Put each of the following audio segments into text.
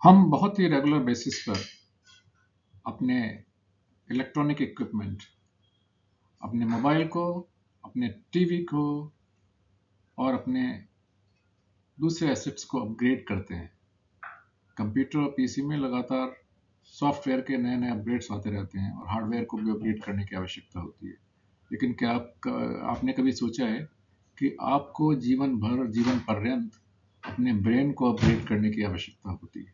हम बहुत ही regular basis पर अपने इलेक्ट्रॉनिक इक्विपमेंट, अपने मोबाइल को, अपने टीवी को और अपने दूसरे एसेट्स को अपग्रेड करते हैं। कंप्यूटर और पीसी में लगातार सॉफ्टवेयर के नए नए अपग्रेड्स आते रहते हैं और हार्डवेयर को भी अपग्रेड करने की आवश्यकता होती है। लेकिन क्या आपने कभी सोचा है कि आपको जीवन पर्यंत अपने ब्रेन को अपग्रेड करने की आवश्यकता होती है?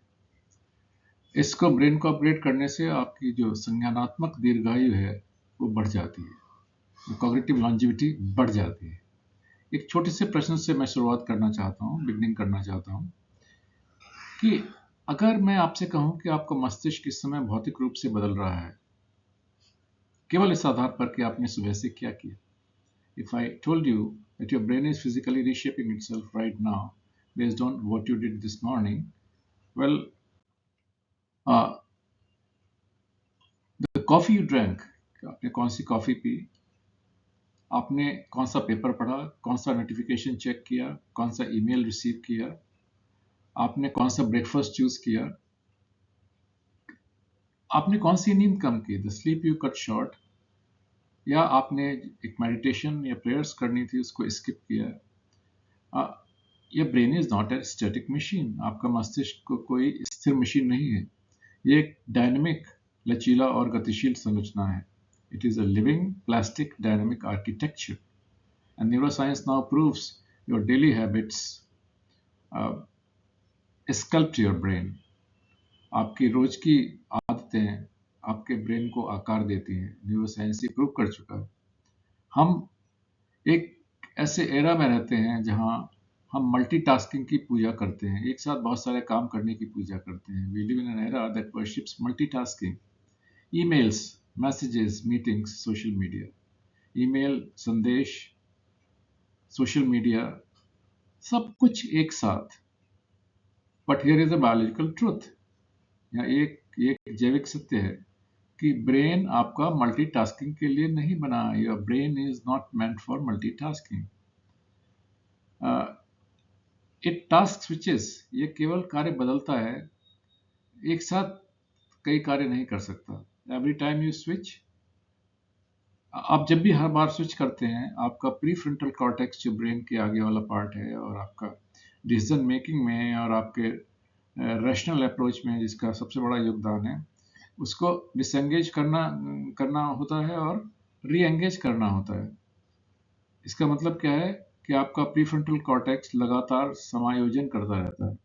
इसको ब्रेन को अपग्रेड करने से आपकी जो संज्ञानात्मक दीर्घायु है वो बढ़ जाती है, कॉग्निटिव लॉन्जिविटी बढ़ जाती है। एक छोटे से प्रश्न से मैं शुरुआत करना चाहता हूँ, बिगनिंग करना चाहता हूँ कि अगर मैं आपसे कहूँ कि आपका मस्तिष्क इस समय भौतिक रूप से बदल रहा है, केवल इस आधार पर कि आपने सुबह से क्या किया। If I told you that your brain is physically reshaping itself right now based on what you did this morning, well, uh, the coffee you drank, आपने कौन सी कॉफी पी, आपने कौन सा पेपर पढ़ा, कौन सा नोटिफिकेशन चेक किया, कौन सा ईमेल रिसीव किया, आपने कौन सा ब्रेकफास्ट चूज किया, आपने कौन सी नींद कम की, the sleep you cut short, या आपने एक मेडिटेशन या प्रेयर्स करनी थी उसको स्किप किया। ये brain is not a static machine. आपका मस्तिष्क कोई स्थिर मशीन नहीं है, ये एक डायनेमिक, लचीला और गतिशील संरचना है। It is a living plastic dynamic architecture and neuroscience now proves your daily habits sculpt your brain. आपकी रोज की आदतें आपके ब्रेन को आकार देती हैं। न्यूरोसाइंस ये प्रूव कर चुका है। हम एक ऐसे एरा में रहते हैं जहां हम मल्टीटास्किंग की पूजा करते हैं, एक साथ बहुत सारे काम करने की पूजा करते हैं। We live in an era that worships multitasking, emails, messages, meetings, social media. Email, संदेश, सोशल मीडिया, सब कुछ एक साथ। But here is a biological truth, या एक जैविक सत्य है कि ब्रेन आपका मल्टीटास्किंग के लिए नहीं बना। Your brain is not meant for multitasking. It task switches, ये केवल कार्य बदलता है, एक साथ कई कार्य नहीं कर सकता। एवरी टाइम यू स्विच, आप जब भी हर बार स्विच करते हैं, आपका प्री फ्रंटल कॉर्टेक्स जो ब्रेन के आगे वाला पार्ट है और आपका डिसीजन मेकिंग में और आपके रैशनल अप्रोच में जिसका सबसे बड़ा योगदान है, उसको डिसएंगेज करना होता है और री एंगेज करना होता है। इसका मतलब क्या है कि आपका प्रीफ्रंटल कॉर्टेक्स लगातार समायोजन करता रहता है।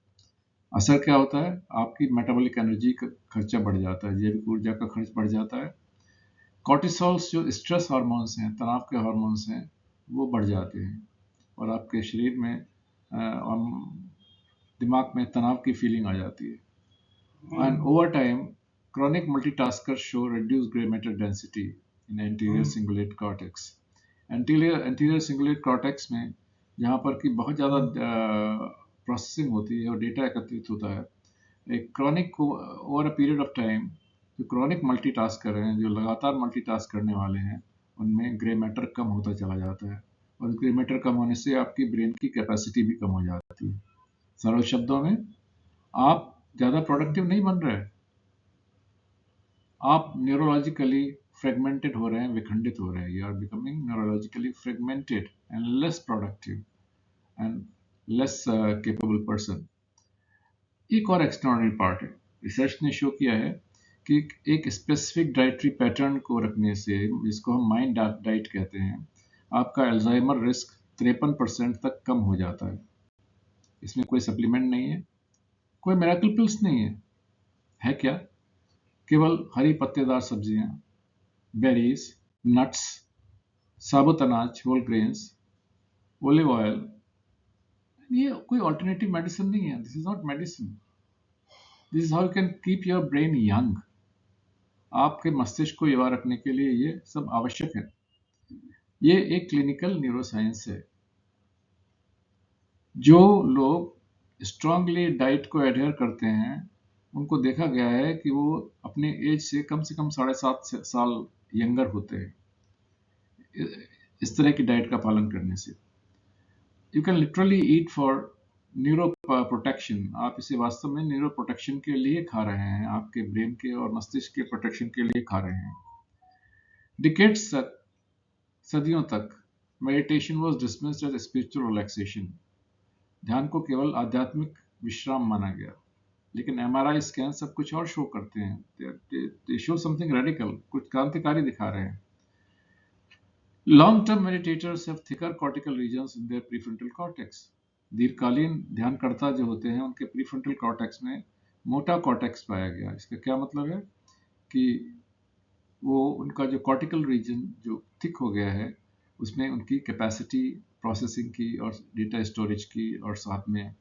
असर क्या होता है? आपकी मेटाबॉलिक एनर्जी का खर्चा बढ़ जाता है, जैविक ऊर्जा का खर्च बढ़ जाता है। कॉर्टिसोल्स जो स्ट्रेस हार्मोन्स हैं, तनाव के हार्मोन्स हैं, वो बढ़ जाते हैं और आपके शरीर में दिमाग में तनाव की फीलिंग आ जाती है। And over time chronic multitaskers show reduced gray matter density in anterior cingulate cortex. Anterior cingulate cortex में जहाँ पर कि बहुत ज़्यादा प्रोसेसिंग होती है और डेटा एकत्रित होता है, एक chronic over a period of time जो क्रॉनिक मल्टीटास्कर हैं, जो लगातार मल्टीटास्क करने वाले हैं, उनमें ग्रे मैटर कम होता चला जाता है और ग्रे मैटर कम होने से आपकी ब्रेन की कैपेसिटी भी कम हो जाती है। सरल शब्दों में, आप ज़्यादा प्रोडक्टिव नहीं बन रहे, आप न्यूरोलॉजिकली फ्रेगमेंटेड हो रहे हैं, विखंडित हो रहे हैं। You are becoming neurologically fragmented and less productive and less capable person. एक और एक्स्ट्राऑर्डिनरी पार्ट है, रिसर्च ने शो किया है कि एक स्पेसिफिक डाइटरी पैटर्न को रखने से, जिसको हम माइंड डाइट कहते हैं, आपका अल्जाइमर रिस्क 53% तक कम हो जाता है। इसमें कोई सप्लीमेंट नहीं है, कोई मिरेकल पिल्स नहीं है क्या? केवल हरी पत्तेदार सब्जियां, बेरीज, नट्स, साबुत अनाज, होल ग्रेन्स, ओलिव ऑयल, ये कोई ऑल्टरनेटिव मेडिसिन नहीं है। This is not medicine, this is how you can keep your brain young. आपके मस्तिष्क को युवा रखने के लिए ये सब आवश्यक है। ये एक क्लिनिकल न्यूरोसाइंस है। जो लोग स्ट्रांगली डाइट को एडहेयर करते हैं, उनको देखा गया है कि वो अपने एज से कम 7.5 साल यंगर होते हैं इस तरह की डाइट का पालन करने से। You can literally eat for neuro protection, आप इसे वास्तव में न्यूरो प्रोटेक्शन के लिए खा रहे हैं, आपके ब्रेन के और मस्तिष्क के प्रोटेक्शन के लिए खा रहे हैं। डिकेड्स तक, सदियों तक meditation was dismissed as spiritual relaxation. ध्यान को केवल आध्यात्मिक विश्राम माना गया, लेकिन एमआरआई स्कैन सब कुछ और शो करते हैं। दे शो समथिंग रेडिकल, कुछ क्रांतिकारी दिखा रहे हैं। Long term meditators have thicker cortical regions in their prefrontal cortex. दीर्घकालीन ध्यानकर्ता जो होते हैं उनके प्रीफ्रंटल कॉर्टेक्स में मोटा कॉर्टेक्स पाया गया। इसका क्या मतलब है कि वो उनका जो कॉर्टिकल रीजन जो थिक हो गया है, उसमें उनकी कैपेसिटी प्रोसेसिंग की और डेटा स्टोरेज की और साथ में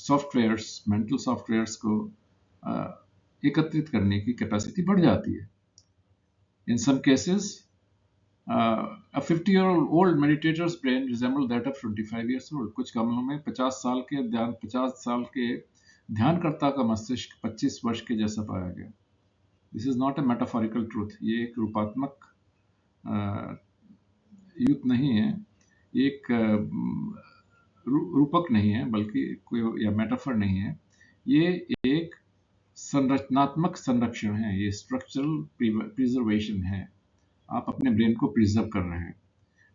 सॉफ्टवेयर्स, मेंटल सॉफ्टवेयर्स को एकत्रित करने की कैपेसिटी बढ़ जाती है। In some cases a 50-year-old meditator's brain resemble that of 25 years old. कुछ मामलों में 50 साल के ध्यानकर्ता का मस्तिष्क 25 वर्ष के जैसा पाया गया। This is not a metaphorical truth. ये एक रूपात्मक युत नहीं है, एक रूपक नहीं है, बल्कि कोई या मेटाफर नहीं है। ये एक संरचनात्मक संरक्षण है, ये स्ट्रक्चरल प्रिजर्वेशन है। आप अपने ब्रेन को प्रिजर्व कर रहे हैं।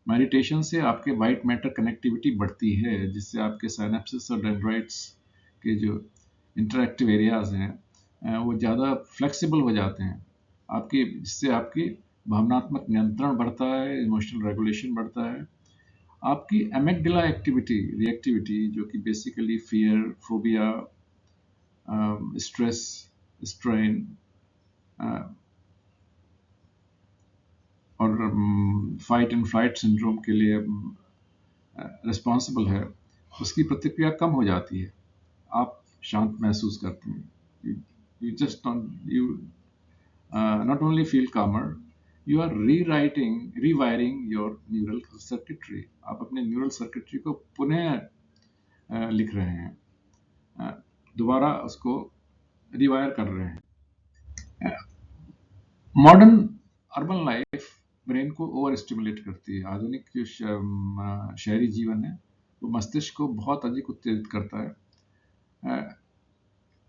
मेडिटेशन से आपके वाइट मैटर कनेक्टिविटी बढ़ती है, जिससे आपके साइनेप्सिस और डेंड्राइट्स के जो इंटरएक्टिव एरियाज हैं वो ज़्यादा फ्लेक्सिबल हो जाते हैं। जिससे आपकी भावनात्मक नियंत्रण बढ़ता है, इमोशनल रेगुलेशन बढ़ता है। आपकी एमिगडाला रिएक्टिविटी जो कि basically fear, phobia, stress, strain और फाइट एंड फ्लाइट सिंड्रोम के लिए रिस्पॉन्सिबल है, उसकी प्रतिक्रिया कम हो जाती है। आप शांत महसूस करते हैं। You just not only feel calmer, you are rewiring your neural circuitry. आप अपने न्यूरल सर्किटरी को पुनः लिख रहे हैं, दोबारा उसको रिवायर कर रहे हैं। मॉडर्न अर्बन लाइफ ब्रेन को ओवर स्टिमुलेट करती है। आधुनिक जो शहरी जीवन है वो मस्तिष्क को बहुत अधिक उत्तेजित करता है।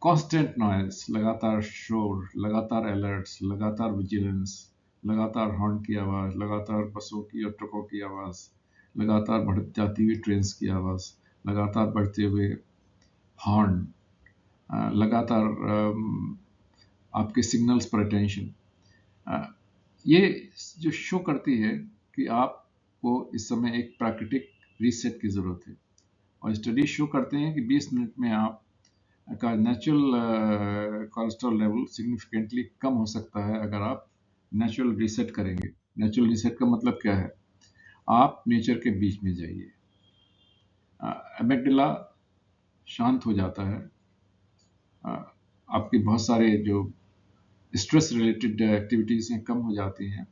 कांस्टेंट नॉइज, लगातार शोर, लगातार अलर्ट्स, लगातार विजिलेंस, लगातार हॉर्न की आवाज़, लगातार बसों की और ट्रकों की आवाज़, लगातार बढ़ जाती हुई ट्रेन्स की आवाज़, लगातार बढ़ते हुए हॉर्न, लगातार आपके सिग्नल्स पर अटेंशन, ये जो शो करती है कि आपको इस समय एक प्राकृतिक रीसेट की ज़रूरत है। और स्टडी शो करते हैं कि 20 मिनट में आप का नेचुरल कोलेस्ट्रॉल लेवल सिग्निफिकेंटली कम हो सकता है अगर आप नेचुरल रीसेट करेंगे। नेचुरल रीसेट का मतलब क्या है? आप नेचर के बीच में जाइए, एमिगडाला शांत हो जाता है, आपकी बहुत सारे जो स्ट्रेस रिलेटेड एक्टिविटीज़ हैं कम हो जाती हैं,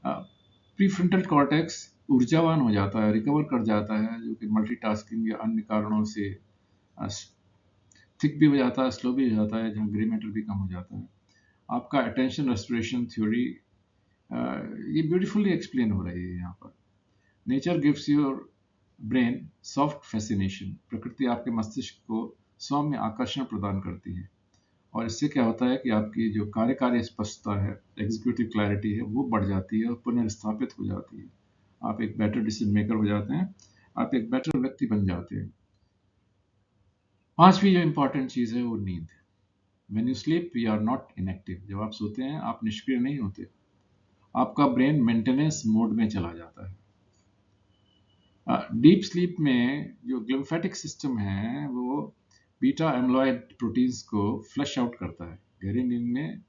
प्रीफ्रंटल कॉर्टेक्स ऊर्जावान हो जाता है, रिकवर कर जाता है, जो कि मल्टीटास्किंग या अन्य कारणों से थिक भी हो जाता है, स्लो भी हो जाता है, जहाँ ग्रे मैटर भी कम हो जाता है। आपका अटेंशन रेस्टोरेशन थ्योरी ये ब्यूटीफुली एक्सप्लेन हो रही है यहाँ पर। Nature gives your brain soft fascination. प्रकृति आपके मस्तिष्क को सौम्य आकर्षण प्रदान करती है, और इससे क्या होता है कि आपकी जो कार्यकारी स्पष्टता है, एग्जीक्यूटिव क्लैरिटी है, वो बढ़ जाती है और पुनर्स्थापित हो जाती है। आप एक बेटर डिसीजन मेकर हो जाते हैं, आप एक बेटर व्यक्ति बन जाते हैं। पांचवी जो इंपॉर्टेंट चीज़ है वो नींद। When you sleep, you are not inactive. जब आप सोते हैं आप निष्क्रिय नहीं होते, आपका ब्रेन मेंटेनेंस मोड में चला जाता है। डीप स्लीप में जो ग्लिम्फेटिक सिस्टम है वो बीटा एमलॉइड प्रोटीन्स को फ्लश आउट करता है। गहरी नींद में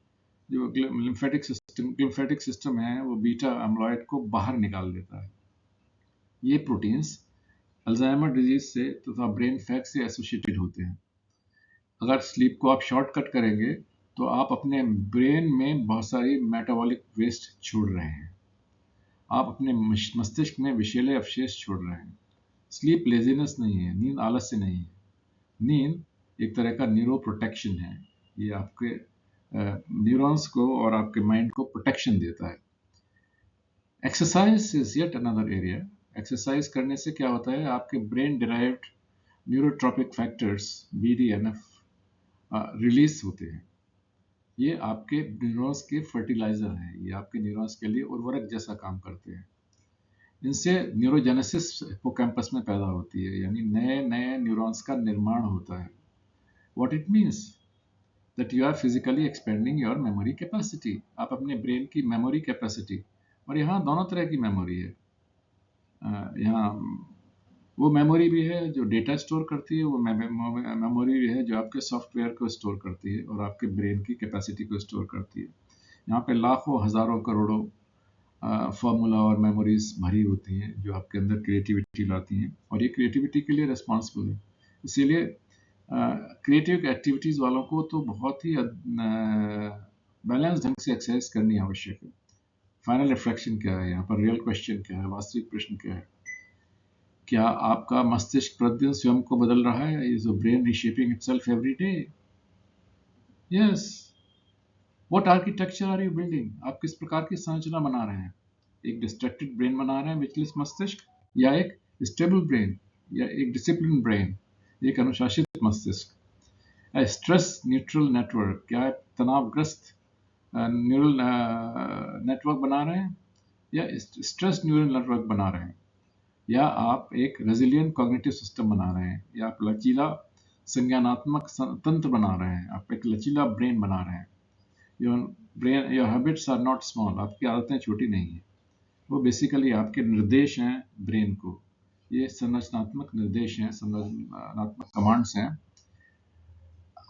जो ग्लिम्फेटिक सिस्टम है वो बीटा एमलॉइड को बाहर निकाल देता है। ये प्रोटीन्स अल्जाइमर डिजीज से तथा ब्रेन फैग से एसोसिएटेड होते हैं। अगर स्लीप को आप शॉर्टकट करेंगे तो आप अपने ब्रेन में बहुत सारी मेटाबॉलिक वेस्ट छोड़ रहे हैं, आप अपने मस्तिष्क में विषैले अवशेष छोड़ रहे हैं। स्लीप लेजीनेस नहीं है, नींद आलस्य नहीं है। नींद एक तरह का न्यूरो प्रोटेक्शन है, ये आपके न्यूरॉन्स को और आपके माइंड को प्रोटेक्शन देता है। Exercise is yet another area. Exercise करने से क्या होता है, आपके brain derived neurotropic factors BDNF release होते हैं। ये आपके न्यूरॉन्स के फर्टिलाइजर हैं, ये आपके न्यूरॉन्स के लिए उर्वरक जैसा काम करते हैं। इनसे न्यूरोजेनेसिस हिप्पोकैम्पस में पैदा होती है, यानी नए नए न्यूरॉन्स का निर्माण होता है। What it means that you are physically expanding your memory capacity. आप अपने ब्रेन की मेमोरी कैपेसिटी, और यहाँ दोनों तरह की मेमोरी है। यहाँ वो मेमोरी भी है जो डेटा स्टोर करती है, वो मेमोरी भी है जो आपके सॉफ्टवेयर को स्टोर करती है और आपके ब्रेन की कैपेसिटी को स्टोर करती है। यहाँ पे लाखों हजारों करोड़ों फार्मूला और मेमोरीज भरी होती हैं जो आपके अंदर क्रिएटिविटी लाती हैं, और ये क्रिएटिविटी के लिए रिस्पॉन्सिबल है। इसीलिए क्रिएटिव एक्टिविटीज़ वालों को तो बहुत ही बैलेंस ढंग से एक्सरसाइज करनी आवश्यक है। फाइनल रिफ्लेक्शन क्या है यहाँ पर, रियल क्वेश्चन क्या है, वास्तविक प्रश्न क्या है? क्या आपका मस्तिष्क प्रतिदिन स्वयं को बदल रहा है? Is the brain reshaping itself every day? Yes. What architecture are you building? आप किस प्रकार की संरचना बना रहे हैं? एक डिस्ट्रैक्टेड ब्रेन बना रहे हैं, विचलित मस्तिष्क, या एक स्टेबल ब्रेन, या एक डिसिप्लिन ब्रेन, एक अनुशासित मस्तिष्क? स्ट्रेस न्यूट्रल नेटवर्क, क्या आप तनावग्रस्त न्यूरल नेटवर्क बना रहे हैं, या स्ट्रेस न्यूरल नेटवर्क बना रहे हैं, या आप एक रेजिलियंट कॉग्निटिव सिस्टम बना रहे हैं, या आप लचीला संज्ञानात्मक तंत्र बना रहे हैं, आप एक लचीला ब्रेन बना रहे हैं? Your habits are not small, आपकी आदतें छोटी नहीं हैं, वो बेसिकली आपके निर्देश हैं ब्रेन को। ये संरचनात्मक निर्देश हैं, संरचनात्मक कमांड्स हैं।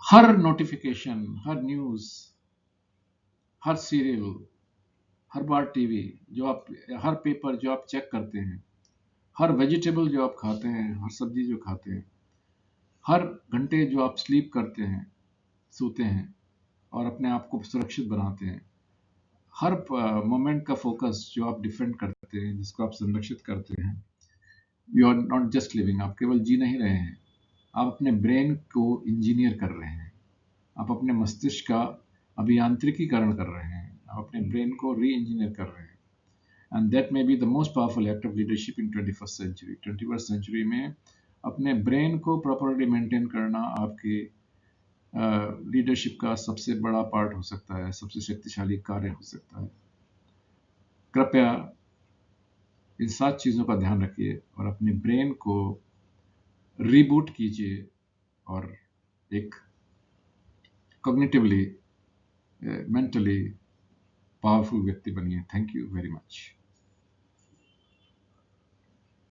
हर नोटिफिकेशन, हर न्यूज़, हर सीरियल, हर बार टीवी जो आप, हर पेपर जो आप चेक करते हैं, हर वेजिटेबल जो आप खाते हैं, हर सब्जी जो खाते हैं, हर घंटे जो आप स्लीप करते हैं, सोते हैं और अपने आप को सुरक्षित बनाते हैं, हर मोमेंट का फोकस जो आप डिफेंड करते हैं, जिसको आप संरक्षित करते हैं, you are not just living, आप केवल जी नहीं रहे हैं, आप अपने ब्रेन को इंजीनियर कर रहे हैं, आप अपने मस्तिष्क का अभियांत्रिकीकरण कर रहे हैं, आप अपने ब्रेन को री इंजीनियर कर रहे हैं। And that may be the most powerful act of leadership in 21st century. 21st century में अपने ब्रेन को प्रॉपरली मेंटेन करना आपकी लीडरशिप का सबसे बड़ा पार्ट हो सकता है, सबसे शक्तिशाली कार्य हो सकता है। कृपया इन 7 चीज़ों का ध्यान रखिए और अपने ब्रेन को रीबूट कीजिए और एक कॉग्निटिवली, मेंटली पावरफुल व्यक्ति बनिए। Thank you very much.